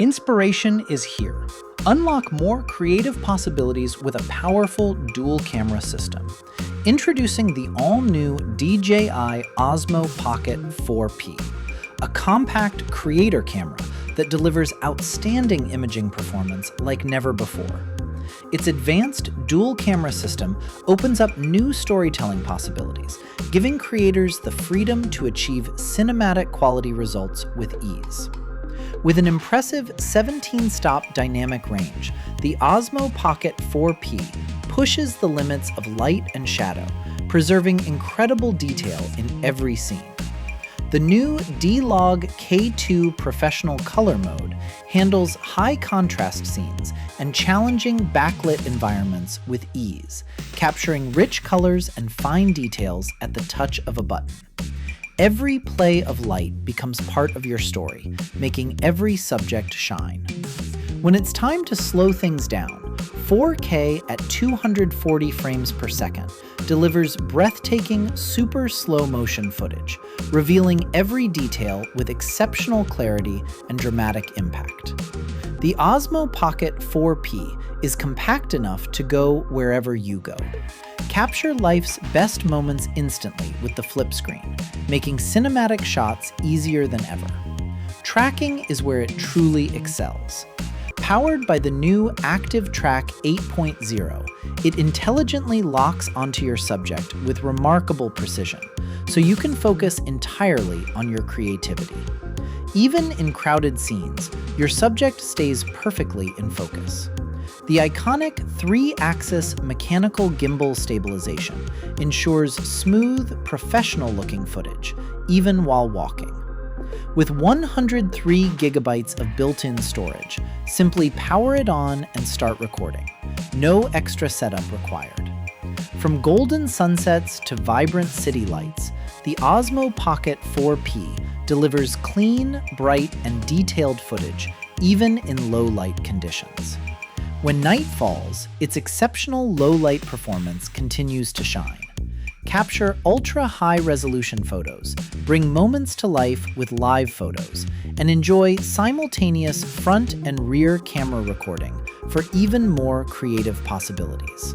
Inspiration is here. Unlock more creative possibilities with a powerful dual camera system. Introducing the all-new DJI Osmo Pocket 4P, a compact creator camera that delivers outstanding imaging performance like never before. Its advanced dual camera system opens up new storytelling possibilities, giving creators the freedom to achieve cinematic quality results with ease. With an impressive 17-stop dynamic range, the Osmo Pocket 4P pushes the limits of light and shadow, preserving incredible detail in every scene. The new D-Log K2 Professional Color Mode handles high-contrast scenes and challenging backlit environments with ease, capturing rich colors and fine details at the touch of a button. Every play of light becomes part of your story, making every subject shine. When it's time to slow things down, 4K at 240 frames per second delivers breathtaking super slow motion footage, revealing every detail with exceptional clarity and dramatic impact. The Osmo Pocket 4P is compact enough to go wherever you go. Capture life's best moments instantly with the flip screen, making cinematic shots easier than ever. Tracking is where it truly excels. Powered by the new Active Track 8.0, it intelligently locks onto your subject with remarkable precision, so you can focus entirely on your creativity. Even in crowded scenes, your subject stays perfectly in focus. The iconic 3-axis mechanical gimbal stabilization ensures smooth, professional-looking footage, even while walking. With 103 gigabytes of built-in storage, simply power it on and start recording. No extra setup required. From golden sunsets to vibrant city lights, the Osmo Pocket 4P delivers clean, bright, and detailed footage, even in low-light conditions. When night falls, its exceptional low-light performance continues to shine. Capture ultra-high-resolution photos, bring moments to life with live photos, and enjoy simultaneous front and rear camera recording for even more creative possibilities.